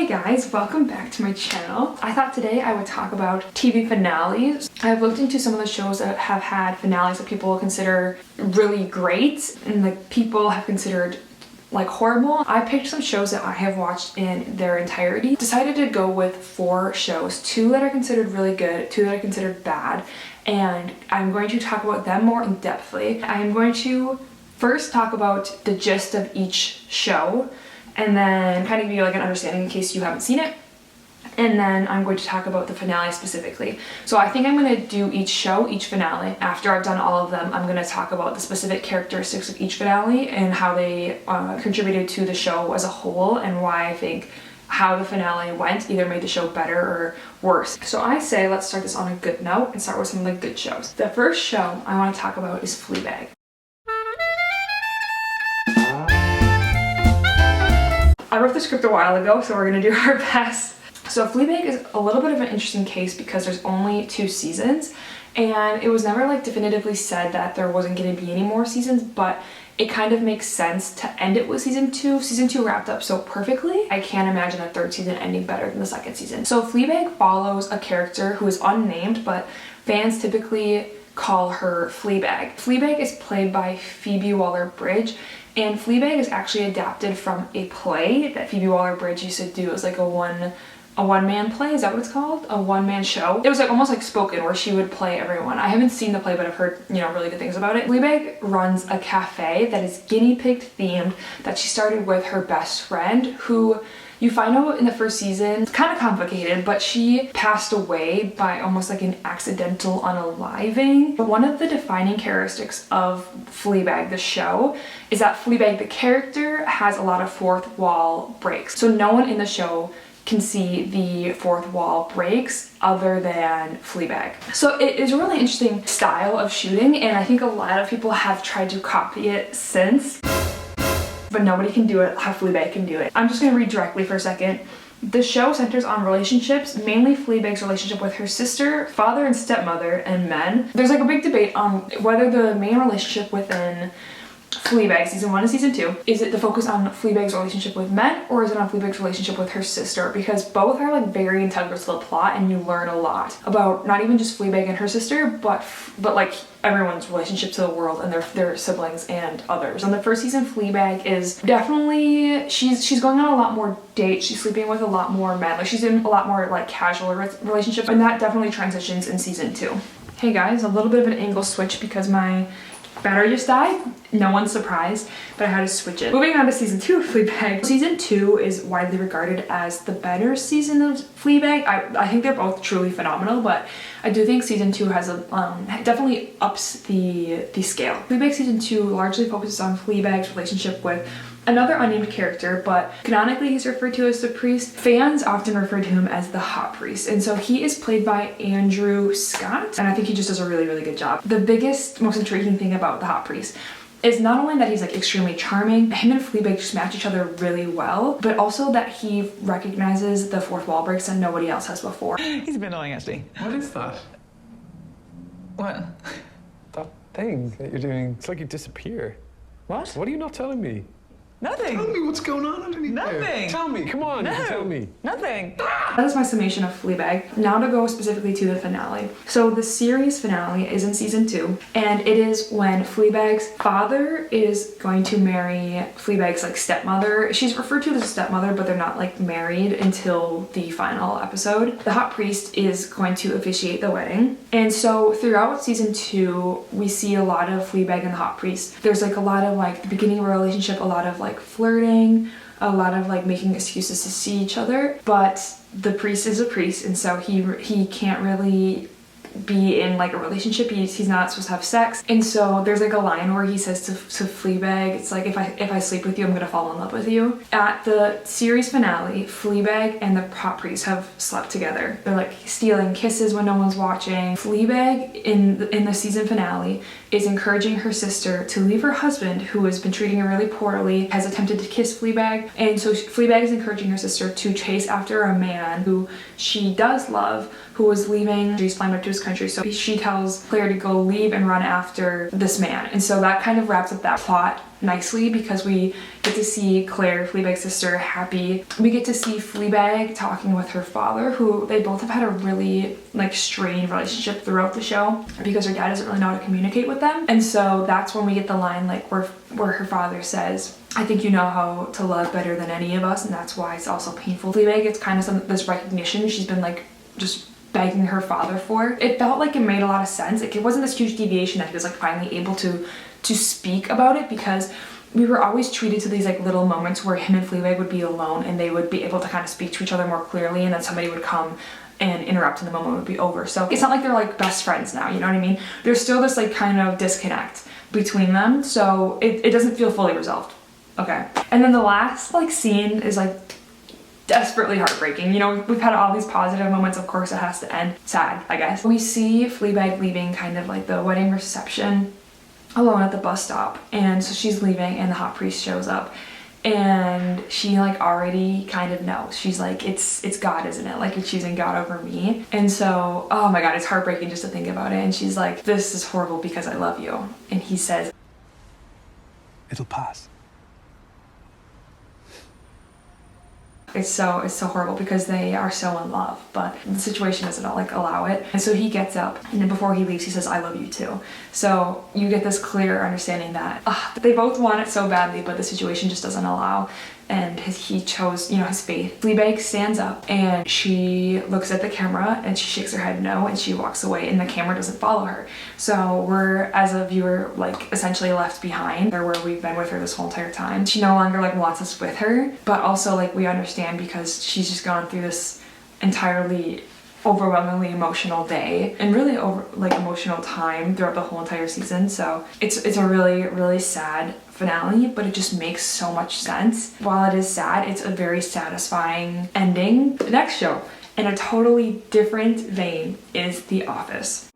Hey guys, welcome back to my channel. I thought today I would talk about TV finales. I've looked into some of the shows that have had finales that people consider really great and like people have considered like horrible. I picked some shows that I have watched in their entirety. Decided to go with 4 shows, 2 that are considered really good, 2 that are considered bad, and I'm going to talk about them more in depthly. I am going to first talk about the gist of each show and then kind of give you like an understanding in case you haven't seen it. And then I'm going to talk about the finale specifically. So I think I'm going to do each show, each finale. After I've done all of them, I'm going to talk about the specific characteristics of each finale and how they contributed to the show as a whole and why I think how the finale went either made the show better or worse. So I say let's start this on a good note and start with some of the good shows. The first show I want to talk about is Fleabag. I wrote the script a while ago, so we're gonna do our best. So Fleabag is a little bit of an interesting case because there's only 2 seasons and it was never like definitively said that there wasn't gonna be any more seasons, but it kind of makes sense to end it with season 2. Season 2 wrapped up so perfectly. I can't imagine a 3rd season ending better than the 2nd season. So Fleabag follows a character who is unnamed, but fans typically call her Fleabag. Fleabag is played by Phoebe Waller-Bridge, and Fleabag is actually adapted from a play that Phoebe Waller-Bridge used to do. It was like a one-man play, is that what it's called? A one-man show. It was like almost like spoken where she would play everyone. I haven't seen the play, but I've heard, really good things about it. Fleabag runs a cafe that is guinea pig themed that she started with her best friend, who you find out in the 1st season, it's kind of complicated, but she passed away by almost like an accidental unaliving. But one of the defining characteristics of Fleabag, the show, is that Fleabag, the character, has a lot of 4th wall breaks. So no one in the show can see the 4th wall breaks other than Fleabag. So it is a really interesting style of shooting, and I think a lot of people have tried to copy it since, but nobody can do it how Fleabag can do it. I'm just gonna read directly for a second. The show centers on relationships, mainly Fleabag's relationship with her sister, father and stepmother, and men. There's like a big debate on whether the main relationship within Fleabag, season 1 and season 2, is it the focus on Fleabag's relationship with men or is it on Fleabag's relationship with her sister? Because both are like very integral to the plot and you learn a lot about not even just Fleabag and her sister, but like everyone's relationship to the world and their siblings and others. In the 1st season, Fleabag is definitely, she's going on a lot more dates, she's sleeping with a lot more men, like she's in a lot more like casual relationships, and that definitely transitions in season 2. Hey guys, a little bit of an angle switch because my battery just died. No one's surprised, but I had to switch it. Moving on to season 2 of Fleabag. Season 2 is widely regarded as the better season of Fleabag. I think they're both truly phenomenal, but I do think season 2 has a definitely ups the scale. Fleabag season 2 largely focuses on Fleabag's relationship with another unnamed character, but canonically he's referred to as the priest. Fans often refer to him as the hot priest, and so he is played by Andrew Scott, and I think he just does a really, really good job. The biggest, most intriguing thing about the hot priest is not only that he's like extremely charming, him and Fleabag just match each other really well, but also that he recognizes the 4th wall breaks that nobody else has before. He's a bit annoying, actually. What is that? What? That thing that you're doing, it's like you disappear. What? What are you not telling me? Nothing. Tell me what's going on underneath there. Nothing. Tell me, come on, No. tell me. Nothing. That is my summation of Fleabag. Now to go specifically to the finale. So the series finale is in season 2, and it is when Fleabag's father is going to marry Fleabag's like stepmother. She's referred to as a stepmother, but they're not like married until the final episode. The hot priest is going to officiate the wedding. And so throughout season 2, we see a lot of Fleabag and the hot priest. There's like a lot of like the beginning of a relationship, a lot of like flirting, a lot of like making excuses to see each other, but the priest is a priest, and so he can't really be in like a relationship. He's not supposed to have sex, and so there's like a line where he says to Fleabag, it's like, if I sleep with you, I'm gonna fall in love with you. At the series finale, Fleabag and the hot priest have slept together. They're like stealing kisses when no one's watching. Fleabag in the season finale is encouraging her sister to leave her husband, who has been treating her really poorly, has attempted to kiss Fleabag, and so Fleabag is encouraging her sister to chase after a man who she does love, who was leaving. She's climbed up to his this country. So she tells Claire to go leave and run after this man. And so that kind of wraps up that plot nicely because we get to see Claire, Fleabag's sister, happy. We get to see Fleabag talking with her father, who they both have had a really like strained relationship throughout the show because her dad doesn't really know how to communicate with them. And so that's when we get the line like where her father says, I think you know how to love better than any of us, and that's why it's also painful. Fleabag, it's kind of this recognition she's been like just begging her father for. It felt like it made a lot of sense. Like it wasn't this huge deviation that he was like finally able to speak about it, because we were always treated to these like little moments where him and Fleabag would be alone and they would be able to kind of speak to each other more clearly, and then somebody would come and interrupt and the moment would be over. So it's not like they're like best friends now, you know what I mean? There's still this like kind of disconnect between them, so it doesn't feel fully resolved. Okay. And then the last like scene is like desperately heartbreaking. You know, we've had all these positive moments, of course it has to end sad, I guess. We see Fleabag leaving kind of like the wedding reception alone at the bus stop, and so she's leaving and the hot priest shows up and she like already kind of knows. She's like, it's God, isn't it? Like you're choosing God over me. And so, oh my God, it's heartbreaking just to think about it. And she's like, this is horrible because I love you. And he says, It'll pass. It's so horrible because they are so in love, but the situation doesn't like allow it. And so he gets up, and then before he leaves, he says, I love you too. So you get this clear understanding that they both want it so badly, but the situation just doesn't allow. And he chose, you know, his faith. Fleabag stands up and she looks at the camera and she shakes her head no, and she walks away, and the camera doesn't follow her. So we're, as a viewer, like essentially left behind, or where we've been with her this whole entire time. She no longer like wants us with her, but also like we understand because she's just gone through this entirely overwhelmingly emotional day and really emotional time throughout the whole entire season. So it's a really sad finale, but it just makes so much sense. While it is sad, it's a very satisfying ending. The next show, in a totally different vein, is The Office.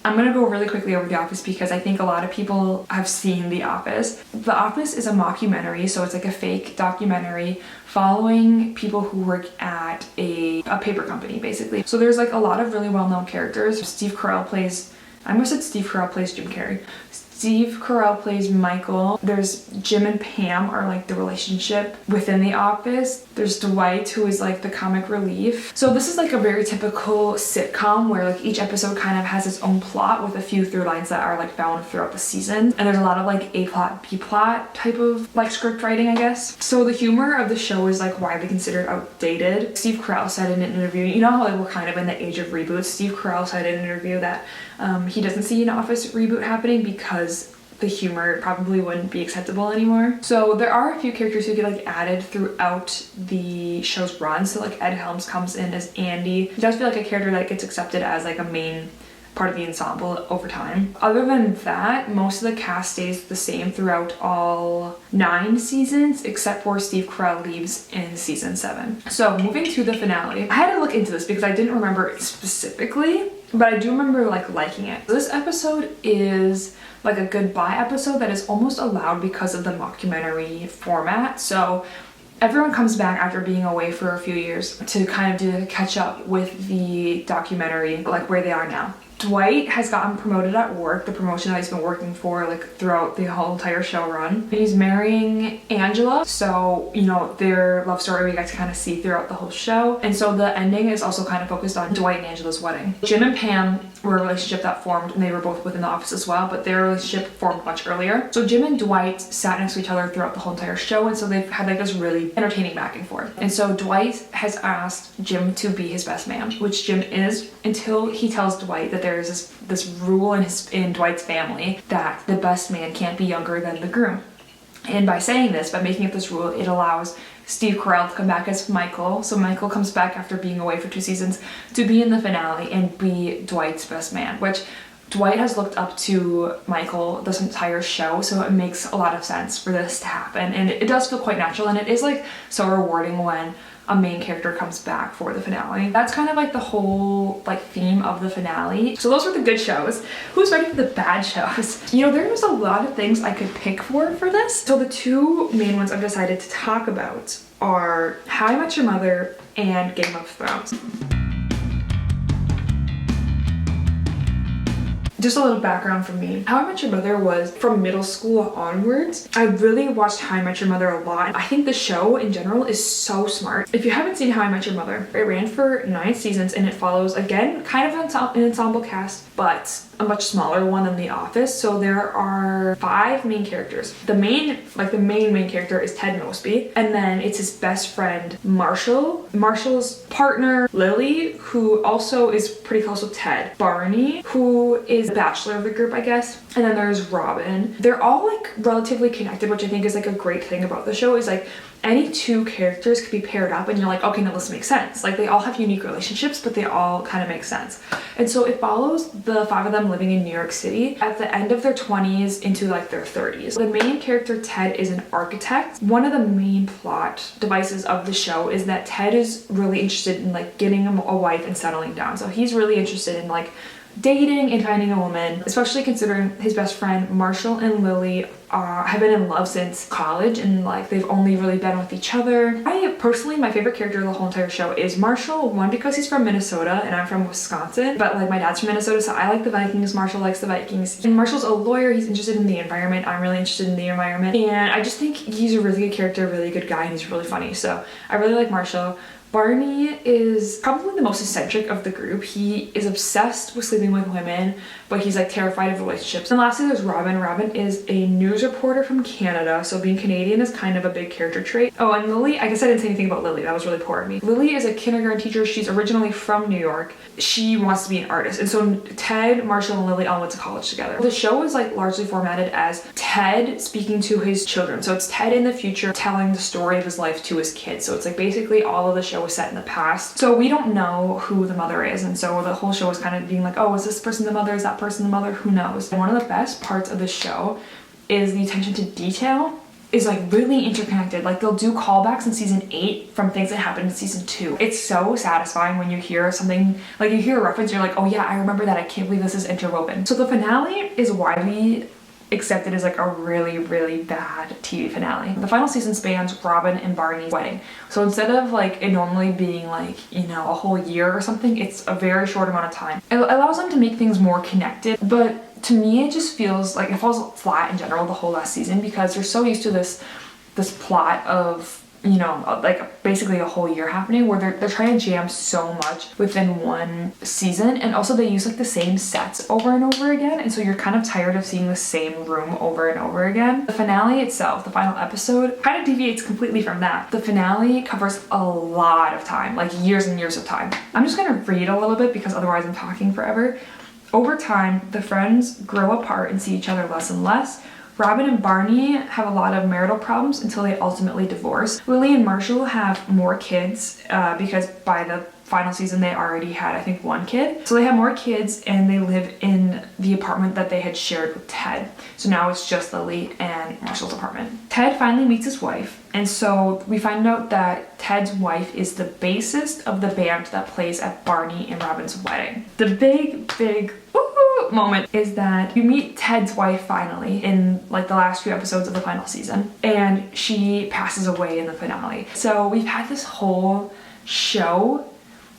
I'm gonna go really quickly over The Office because I think a lot of people have seen The Office. The Office is a mockumentary, so it's like a fake documentary following people who work at a paper company, basically. So there's like a lot of really well-known characters. Steve Carell plays, I almost said Steve Carell plays Jim Carrey. Steve Carell plays Michael. There's Jim and Pam are like the relationship within The Office. There's Dwight, who is like the comic relief. So this is like a very typical sitcom where like each episode kind of has its own plot with a few through lines that are like found throughout the season. And there's a lot of like A plot, B plot type of like script writing, I guess. So the humor of the show is like widely considered outdated. Steve Carell said in an interview, you know how like we're kind of in the age of reboots? Steve Carell said in an interview that he doesn't see an Office reboot happening because the humor probably wouldn't be acceptable anymore. So there are a few characters who get like added throughout the show's run. So like Ed Helms comes in as Andy. He does feel like a character that gets accepted as like a main part of the ensemble over time. Other than that, most of the cast stays the same throughout all 9 seasons, except for Steve Carell leaves in season 7. So moving to the finale, I had to look into this because I didn't remember it specifically, but I do remember like liking it. This episode is like a goodbye episode that is almost allowed because of the mockumentary format. So everyone comes back after being away for a few years to kind of do the catch up with the documentary, like where they are now. Dwight has gotten promoted at work, the promotion that he's been working for like throughout the whole entire show run. He's marrying Angela, so you know their love story we get to kind of see throughout the whole show. And so the ending is also kind of focused on Dwight and Angela's wedding. Jim and Pam were a relationship that formed, and they were both within The Office as well, but their relationship formed much earlier. So Jim and Dwight sat next to each other throughout the whole entire show, and so they've had like this really entertaining back and forth. And so Dwight has asked Jim to be his best man, which Jim is, until he tells Dwight that there is this rule in Dwight's family that the best man can't be younger than the groom. And by saying this, by making up this rule, it allows Steve Carell to come back as Michael. So Michael comes back after being away for 2 seasons to be in the finale and be Dwight's best man, which Dwight has looked up to Michael this entire show, so it makes a lot of sense for this to happen. And it does feel quite natural, and it is like so rewarding when a main character comes back for the finale. That's kind of like the whole like theme of the finale. So those were the good shows. Who's ready for the bad shows? You know, there was a lot of things I could pick for this. So the 2 main ones I've decided to talk about are How I Met Your Mother and Game of Thrones. Just a little background from me. How I Met Your Mother was from middle school onwards. I really watched How I Met Your Mother a lot. I think the show in general is so smart. If you haven't seen How I Met Your Mother, it ran for 9 seasons and it follows, again, kind of an ensemble cast, but a much smaller one than The Office. So there are 5 main characters. The main character is Ted Mosby, and then it's his best friend Marshall, Marshall's partner Lily, who also is pretty close with Ted, Barney, who is the bachelor of the group, I guess, and then there's Robin. They're all like relatively connected, which I think is like a great thing about the show, is like any 2 characters could be paired up and you're like, okay, now this makes sense. Like they all have unique relationships, but they all kind of make sense. And so it follows the 5 of them living in New York City at the end of their 20s into like their 30s. The main character, Ted, is an architect. One of the main plot devices of the show is that Ted is really interested in like getting a wife and settling down. So he's really interested in like dating and finding a woman, especially considering his best friend Marshall and Lily have been in love since college, and like they've only really been with each other. I personally, my favorite character of the whole entire show is Marshall. One, because he's from Minnesota and I'm from Wisconsin, but like my dad's from Minnesota, so I like the Vikings. Marshall likes the Vikings, and Marshall's a lawyer. He's interested in the environment. I'm really interested in the environment, and I just think he's a really good character, a really good guy, and he's really funny. So I really like Marshall. Barney is probably the most eccentric of the group. He is obsessed with sleeping with women, but he's like terrified of relationships. And lastly, there's Robin. Robin is a news reporter from Canada, so being Canadian is kind of a big character trait. Oh, and Lily, I guess I didn't say anything about Lily. That was really poor of me. Lily is a kindergarten teacher. She's originally from New York. She wants to be an artist. And so Ted, Marshall, and Lily all went to college together. The show is like largely formatted as Ted speaking to his children. So it's Ted in the future telling the story of his life to his kids. So it's like basically all of the show was set in the past. So we don't know who the mother is. And so the whole show is kind of being like, oh, is this person the mother? Is that person the mother? Who knows? And one of the best parts of the show is the attention to detail is like really interconnected. Like they'll do callbacks in season 8 from things that happened in season 2. It's so satisfying when you hear something, like you hear a reference, you're like, oh yeah, I remember that. I can't believe this is interwoven. So the finale is widely accepted as like a really, really bad TV finale. The final season spans Robin and Barney's wedding. So instead of like it normally being like, you know, a whole year or something, it's a very short amount of time. It allows them to make things more connected, but to me it just feels like it falls flat in general the whole last season, because they're so used to this plot of, you know, like basically a whole year happening, where they're trying to jam so much within one season, and also they use like the same sets over and over again, and so you're kind of tired of seeing the same room over and over again. The finale itself, the final episode, kind of deviates completely from that. The finale covers a lot of time, like years and years of time. I'm just gonna read a little bit because otherwise I'm talking forever. Over time, the friends grow apart and see each other less and less. Robin and Barney have a lot of marital problems until they ultimately divorce. Lily and Marshall have more kids because by the final season they already had, I think, 1 kid. So they have more kids and they live in the apartment that they had shared with Ted. So now it's just Lily and Marshall's apartment. Ted finally meets his wife, and so we find out that Ted's wife is the bassist of the band that plays at Barney and Robin's wedding. The big moment is that you meet Ted's wife finally in like the last few episodes of the final season, and she passes away in the finale. So we've had this whole show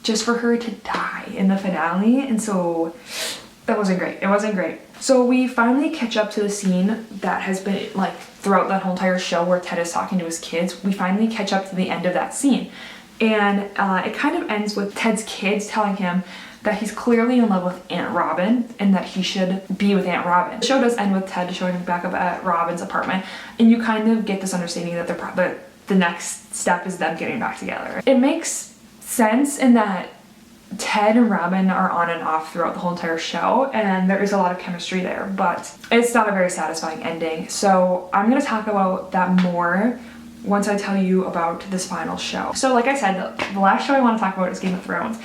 just for her to die in the finale, and so that wasn't great. It wasn't great. So we finally catch up to the scene that has been like throughout that whole entire show where Ted is talking to his kids. We finally catch up to the end of that scene, and it kind of ends with Ted's kids telling him that he's clearly in love with Aunt Robin and that he should be with Aunt Robin. The show does end with Ted showing back up at Robin's apartment, and you kind of get this understanding that the next step is them getting back together. It makes sense in that Ted and Robin are on and off throughout the whole entire show, and there is a lot of chemistry there, but it's not a very satisfying ending. So I'm gonna talk about that more once I tell you about this final show. So like I said, the last show I want to talk about is Game of Thrones.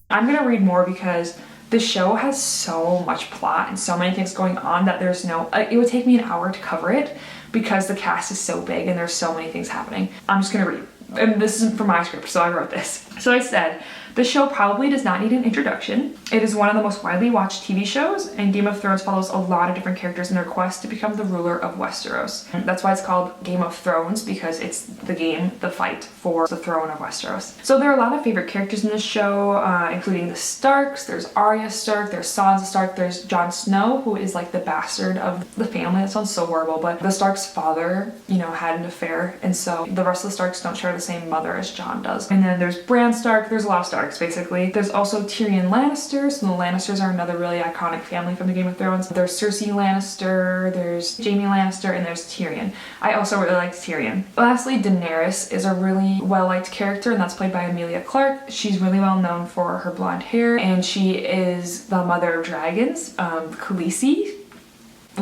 I'm gonna read more because the show has so much plot and so many things going on that there's no, it would take me an hour to cover it because the cast is so big and there's so many things happening. I'm just gonna read. And this isn't from my script, so I wrote this. So I said, The show probably does not need an introduction. It is one of the most widely watched TV shows, and Game of Thrones follows a lot of different characters in their quest to become the ruler of Westeros. That's why it's called Game of Thrones, because it's the game, the fight for the throne of Westeros. So there are a lot of favorite characters in this show, including the Starks. There's Arya Stark, there's Sansa Stark, there's Jon Snow, who is like the bastard of the family. That sounds so horrible, but the Stark's father, you know, had an affair, and so the rest of the Starks don't share the same mother as Jon does. And then there's Bran Stark. There's a lot of Starks, basically. There's also Tyrion Lannister. So the Lannisters are another really iconic family from the Game of Thrones. There's Cersei Lannister, there's Jaime Lannister, and there's Tyrion. I also really liked Tyrion. Lastly, Daenerys is a really well-liked character, and that's played by Emilia Clarke. She's really well known for her blonde hair, and she is the mother of dragons, Khaleesi.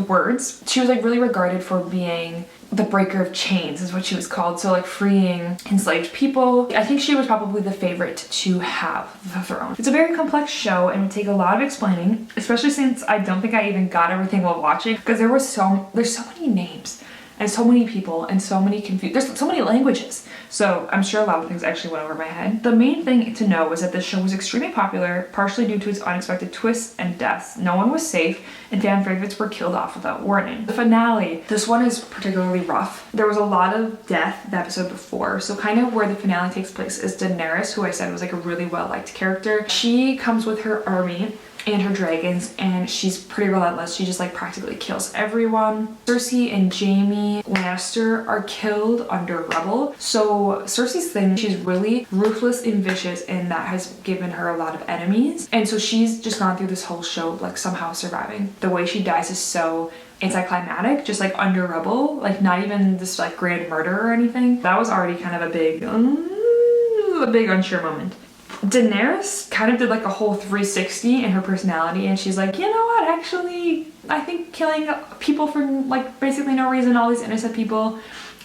Words. She was like really regarded for being the breaker of chains is what she was called, so like freeing enslaved people. I think she was probably the favorite to have the throne. It's a very complex show and would take a lot of explaining, especially since I don't think I even got everything while watching, because there's so many names and so many people and so many there's so many languages. So I'm sure a lot of things actually went over my head. The main thing to know was that this show was extremely popular, partially due to its unexpected twists and deaths. No one was safe, and fan favorites were killed off without warning. The finale, this one is particularly rough. There was a lot of death the episode before, so kind of where the finale takes place is Daenerys, who I said was like a really well-liked character. She comes with her army and her dragons, and she's pretty relentless. She just like practically kills everyone. Cersei and Jaime Lannister are killed under rubble. So Cersei's thing, she's really ruthless and vicious, and that has given her a lot of enemies. And so she's just gone through this whole show like somehow surviving. The way she dies is so anticlimactic, just like under rubble, like not even this like grand murder or anything. That was already kind of a big unsure moment. Daenerys kind of did like a whole 360 in her personality, and she's like, you know what, actually, I think killing people for like basically no reason, all these innocent people,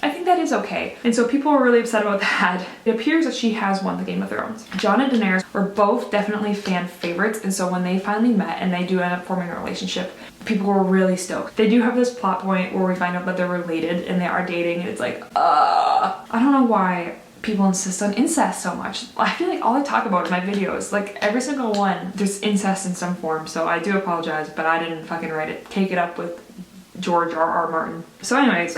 I think that is okay. And so people were really upset about that. It appears that she has won the Game of Thrones. Jon and Daenerys were both definitely fan favorites, and so when they finally met and they do end up forming a relationship, people were really stoked. They do have this plot point where we find out that they're related and they are dating, and it's like, I don't know why people insist on incest so much. I feel like all I talk about in my videos, like every single one, there's incest in some form, so I do apologize, but I didn't fucking write it. Take it up with George R.R. Martin. So anyways,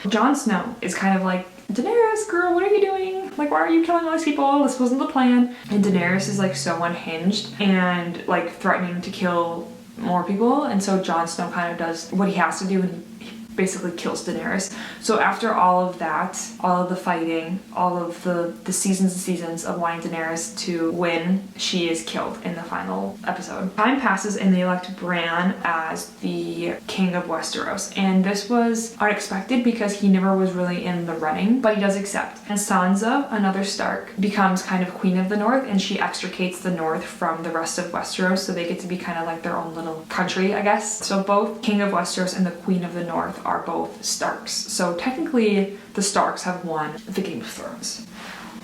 Jon Snow is kind of like, Daenerys, girl, what are you doing? Like, why are you killing all these people? This wasn't the plan. And Daenerys is like so unhinged and like threatening to kill more people, and so Jon Snow kind of does what he has to do, and he basically kills Daenerys. So after all of that, all of the fighting, all of the seasons and seasons of wanting Daenerys to win, she is killed in the final episode. Time passes and they elect Bran as the king of Westeros, and this was unexpected because he never was really in the running, but he does accept. And Sansa, another Stark, becomes kind of queen of the north, and she extricates the north from the rest of Westeros, so they get to be kind of like their own little country, I guess. So both king of Westeros and the queen of the north are both Starks. So technically, the Starks have won the Game of Thrones.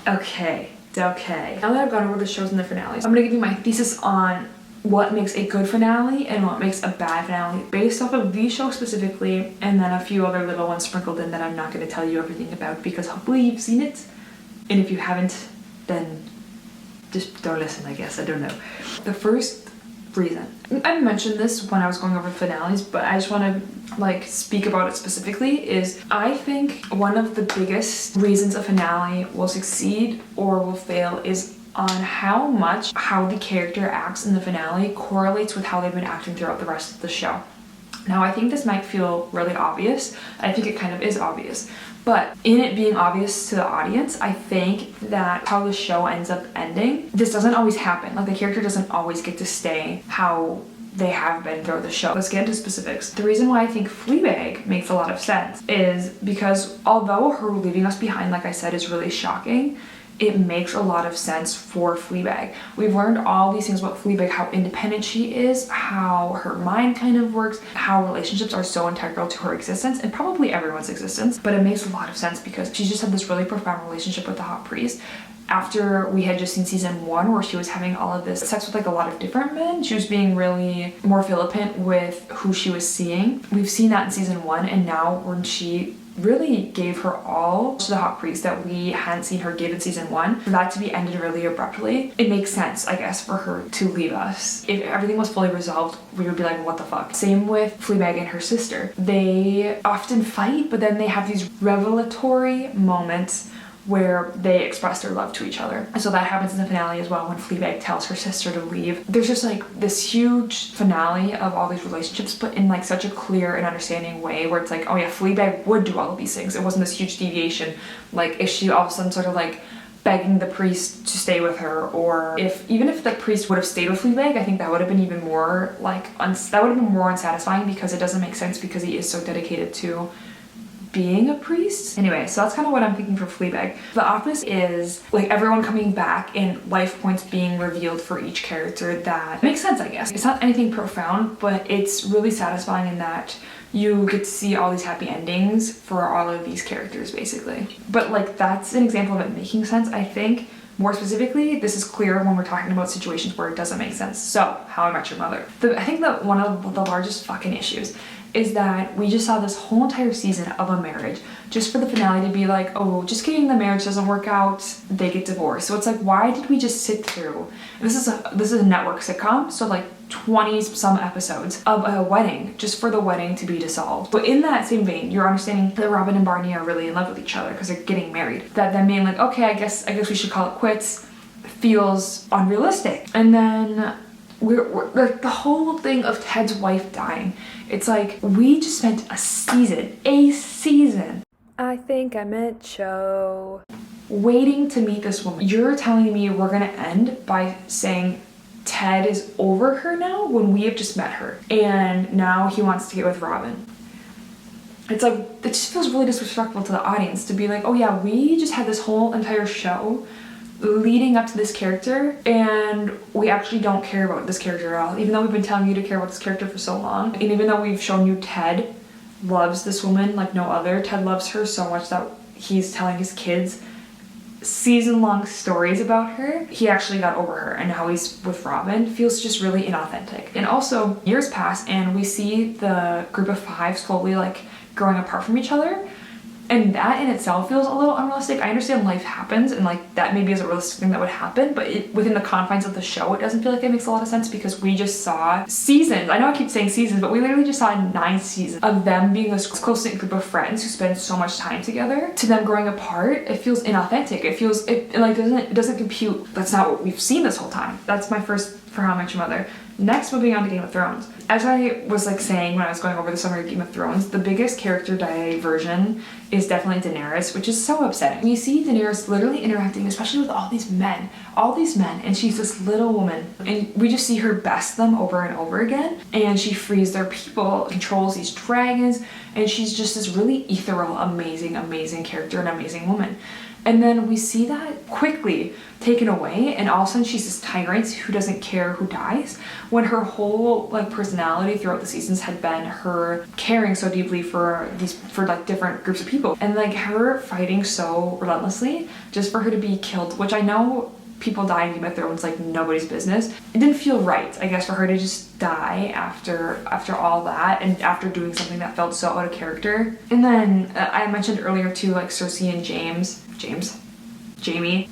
Okay. Now that I've gone over the shows and the finales, I'm gonna give you my thesis on what makes a good finale and what makes a bad finale based off of these shows specifically, and then a few other little ones sprinkled in that I'm not gonna tell you everything about because hopefully you've seen it. And if you haven't, then just don't listen, I guess. I don't know. The first reason, I mentioned this when I was going over finales, but I just want to like speak about it specifically, is I think one of the biggest reasons a finale will succeed or will fail is on how the character acts in the finale correlates with how they've been acting throughout the rest of the show. Now, I think this might feel really obvious. I think it kind of is obvious. But in it being obvious to the audience, I think that how the show ends up ending, this doesn't always happen. Like, the character doesn't always get to stay how they have been throughout the show. Let's get into specifics. The reason why I think Fleabag makes a lot of sense is because although her leaving us behind, like I said, is really shocking, it makes a lot of sense for Fleabag. We've learned all these things about Fleabag, how independent she is, how her mind kind of works, how relationships are so integral to her existence and probably everyone's existence. But it makes a lot of sense because she just had this really profound relationship with the hot priest. After we had just seen season 1 where she was having all of this sex with like a lot of different men, she was being really more flippant with who she was seeing. We've seen that in season 1, and now when she really gave her all to the Hot Priest that we hadn't seen her give in season 1. For that to be ended really abruptly, it makes sense, I guess, for her to leave us. If everything was fully resolved, we would be like, what the fuck? Same with Fleabag and her sister. They often fight, but then they have these revelatory moments where they express their love to each other. And so that happens in the finale as well when Fleabag tells her sister to leave. There's just like this huge finale of all these relationships, but in like such a clear and understanding way where it's like, oh yeah, Fleabag would do all of these things. It wasn't this huge deviation. Like if she all of a sudden sort of like begging the priest to stay with her, or even if the priest would have stayed with Fleabag, I think that would have been even more like, that would have been more unsatisfying because it doesn't make sense because he is so dedicated to being a priest. Anyway, so that's kind of what I'm thinking for Fleabag. The Office is like everyone coming back and life points being revealed for each character. That makes sense, I guess. It's not anything profound, but it's really satisfying in that you get to see all these happy endings for all of these characters, basically. But like that's an example of it making sense, I think. More specifically, this is clear when we're talking about situations where it doesn't make sense. So, How I Met Your Mother. I think that one of the largest fucking issues is that we just saw this whole entire season of a marriage just for the finale to be like, oh, just kidding, the marriage doesn't work out, they get divorced. So it's like, why did we just sit through, this is a network sitcom, so like 20 some episodes of a wedding just for the wedding to be dissolved. But in that same vein, you're understanding that Robin and Barney are really in love with each other because they're getting married. That them being like, okay, I guess we should call it quits feels unrealistic. And then we're like the whole thing of Ted's wife dying. It's like we just spent a season. I think I meant show. Waiting to meet this woman. You're telling me we're gonna end by saying Ted is over her now when we have just met her and now he wants to get with Robin. It's like, it just feels really disrespectful to the audience to be like, oh yeah, we just had this whole entire show leading up to this character and we actually don't care about this character at all, even though we've been telling you to care about this character for so long. And even though we've shown you Ted loves this woman like no other, Ted loves her so much that he's telling his kids season-long stories about her, he actually got over her and now he's with Robin feels just really inauthentic. And also years pass and we see the group of 5 slowly like growing apart from each other, and that in itself feels a little unrealistic. I understand life happens and like that maybe is a realistic thing that would happen, but within the confines of the show it doesn't feel like it makes a lot of sense because we just saw seasons, I know I keep saying seasons, but we literally just saw 9 seasons of them being this close-knit group of friends who spend so much time together to them growing apart. It feels inauthentic. It doesn't compute. That's not what we've seen this whole time. That's my first for How I Met Your Mother. Next, moving on to Game of Thrones. As I was like saying when I was going over the summary of Game of Thrones, the biggest character diversion is definitely Daenerys, which is so upsetting. We see Daenerys literally interacting, especially with all these men, and she's this little woman, and we just see her best them over and over again, and she frees their people, controls these dragons, and she's just this really ethereal, amazing character, an amazing woman. And then we see that quickly taken away, and all of a sudden she's this tyrant who doesn't care who dies, when her whole like personality throughout the seasons had been her caring so deeply for like different groups of people, and like her fighting so relentlessly just for her to be killed, which I know people die in Game of Thrones like nobody's business. It didn't feel right, I guess, for her to just die after all that and after doing something that felt so out of character. And then I mentioned earlier too, like Cersei and Jaime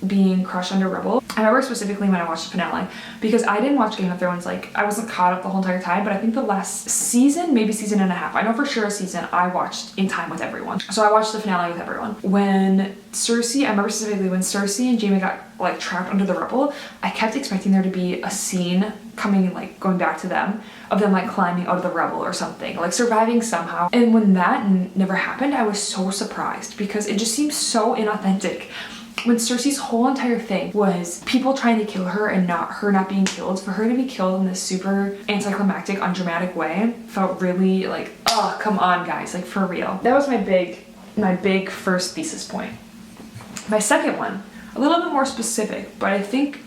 being crushed under rubble. I remember specifically when I watched the finale, because I didn't watch Game of Thrones, like I wasn't caught up the whole entire time, but I think the last season, maybe season and a half, I know for sure a season, I watched in time with everyone. So I watched the finale with everyone. When Cersei, I remember specifically when Cersei and Jaime got like trapped under the rubble, I kept expecting there to be a scene coming, like going back to them, of them like climbing out of the rubble or something, like surviving somehow. And when that never happened, I was so surprised because it just seemed so inauthentic. When Cersei's whole entire thing was people trying to kill her and her not being killed, for her to be killed in this super anticlimactic, undramatic way felt really like, oh, come on guys, like for real. That was my big first thesis point. My second one, a little bit more specific, but I think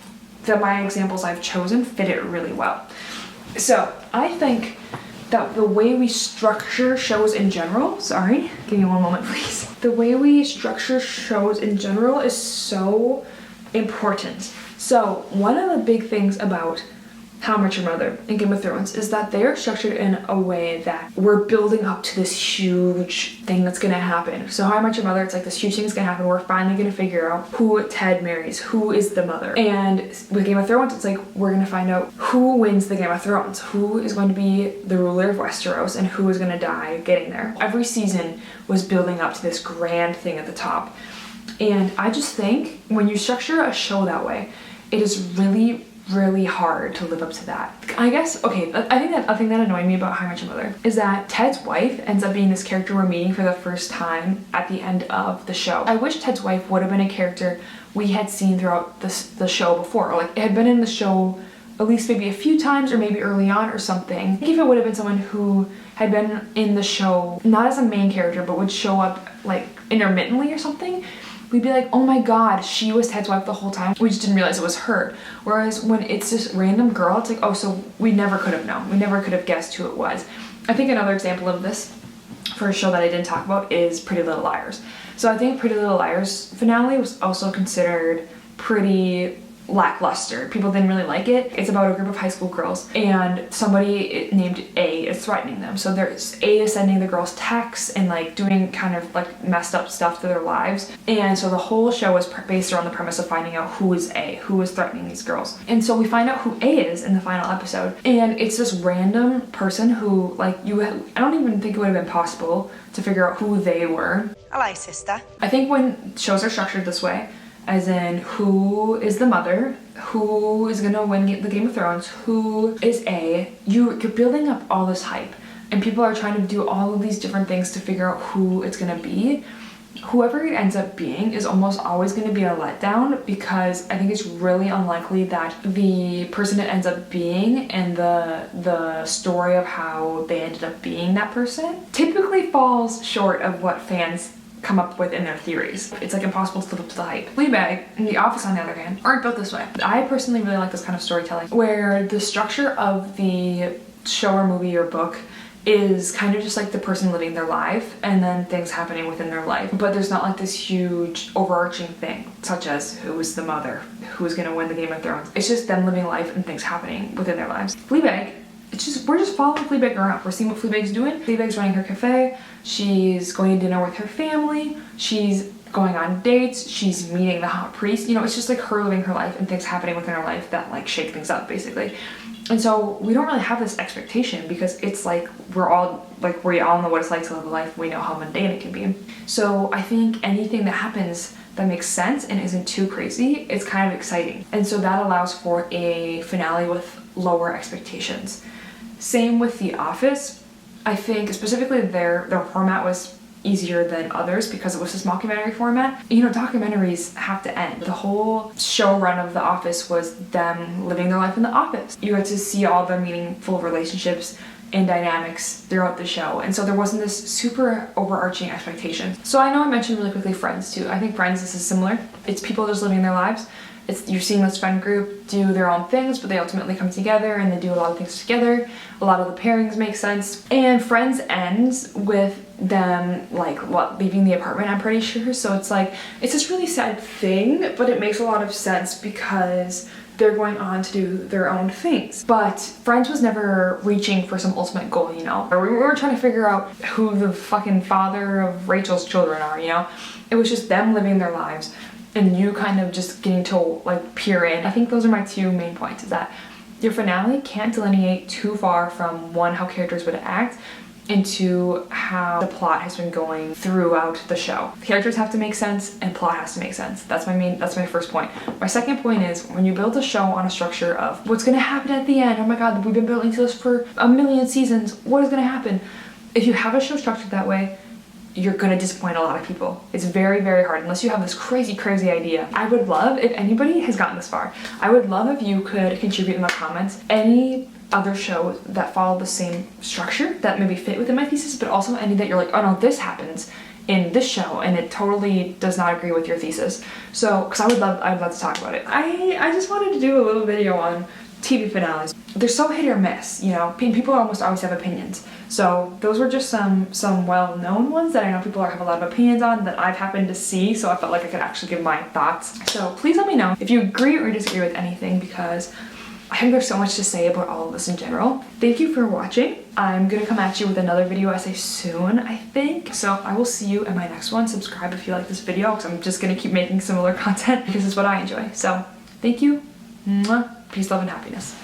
that my examples I've chosen fit it really well. So I think that the way we structure shows in general, sorry, give me one moment please. The way we structure shows in general is so important. So one of the big things about How I Met Your Mother and Game of Thrones is that they are structured in a way that we're building up to this huge thing that's gonna happen. So How I Met Your Mother, it's like this huge thing is gonna happen. We're finally gonna figure out who Ted marries, who is the mother. And with Game of Thrones, it's like we're gonna find out who wins the Game of Thrones, who is going to be the ruler of Westeros, and who is gonna die getting there. Every season was building up to this grand thing at the top. And I just think when you structure a show that way, it is really hard to live up to that. I guess, okay, I think that a thing that annoyed me about How I Met Your Mother is that Ted's wife ends up being this character we're meeting for the first time at the end of the show. I wish Ted's wife would have been a character we had seen throughout the show before. Like, it had been in the show at least maybe a few times or maybe early on or something. I think if it would have been someone who had been in the show, not as a main character, but would show up like intermittently or something, we'd be like, oh my god, she was Ted's wife the whole time. We just didn't realize it was her. Whereas when it's this random girl, it's like, oh, so we never could have known. We never could have guessed who it was. I think another example of this for a show that I didn't talk about is Pretty Little Liars. So I think Pretty Little Liars finale was also considered pretty lackluster. People didn't really like it. It's about a group of high school girls and somebody named A is threatening them. So there's A is sending the girls texts and like doing kind of like messed up stuff to their lives. And so the whole show is based around the premise of finding out who is A, who is threatening these girls. And so we find out who A is in the final episode. And it's this random person who like I don't even think it would have been possible to figure out who they were. Hello, sister. I think when shows are structured this way, as in who is the mother, who is gonna win the Game of Thrones, who is A, you're building up all this hype and people are trying to do all of these different things to figure out who it's gonna be. Whoever it ends up being is almost always going to be a letdown because I think it's really unlikely that the person it ends up being and the story of how they ended up being that person typically falls short of what fans come up with in their theories. It's like impossible to live up to the hype. Fleabag and The Office, on the other hand, aren't built this way. I personally really like this kind of storytelling where the structure of the show or movie or book is kind of just like the person living their life and then things happening within their life. But there's not like this huge overarching thing, such as who is the mother, who's gonna win the Game of Thrones. It's just them living life and things happening within their lives. Fleabag, we're just following Fleabag around. We're seeing what Fleabag's doing. Fleabag's running her cafe. She's going to dinner with her family. She's going on dates. She's meeting the hot priest. You know, it's just like her living her life and things happening within her life that like shake things up, basically. And so we don't really have this expectation because it's like we all know what it's like to live a life. We know how mundane it can be. So I think anything that happens that makes sense and isn't too crazy, it's kind of exciting. And so that allows for a finale with lower expectations. Same with The Office. I think specifically their format was easier than others because it was this mockumentary format. You know, documentaries have to end. The whole show run of The Office was them living their life in the office. You got to see all their meaningful relationships and dynamics throughout the show, and so there wasn't this super overarching expectation. So I know I mentioned really quickly Friends too. I think Friends, this is similar. It's people just living their lives. You're seeing this friend group do their own things, but they ultimately come together and they do a lot of things together. A lot of the pairings make sense. And Friends ends with them leaving the apartment, I'm pretty sure. So it's like, it's this really sad thing, but it makes a lot of sense because they're going on to do their own things. But Friends was never reaching for some ultimate goal, you know? Or we were trying to figure out who the fucking father of Rachel's children are, you know? It was just them living their lives and you kind of just getting to like peer in. I think those are my two main points, is that your finale can't delineate too far from one, how characters would act, and two, how the plot has been going throughout the show. Characters have to make sense and plot has to make sense. That's my first point. My second point is when you build a show on a structure of what's gonna happen at the end, oh my god, we've been building to this for a million seasons, what is gonna happen? If you have a show structured that way, you're gonna disappoint a lot of people. It's very, very hard unless you have this crazy, crazy idea. I would love, if anybody has gotten this far, I would love if you could contribute in the comments any other shows that follow the same structure that maybe fit within my thesis, but also any that you're like, oh no, this happens in this show and it totally does not agree with your thesis. So, because I'd love to talk about it. I just wanted to do a little video on TV finales. They're so hit or miss, you know, people almost always have opinions. So those were just some well-known ones that I know people have a lot of opinions on that I've happened to see, so I felt like I could actually give my thoughts. So please let me know if you agree or disagree with anything, because I think there's so much to say about all of this in general. Thank you for watching. I'm gonna come at you with another video essay soon, I think. So I will see you in my next one. Subscribe if you like this video, because I'm just gonna keep making similar content because it's what I enjoy. So thank you. Mwah. Peace, love, and happiness.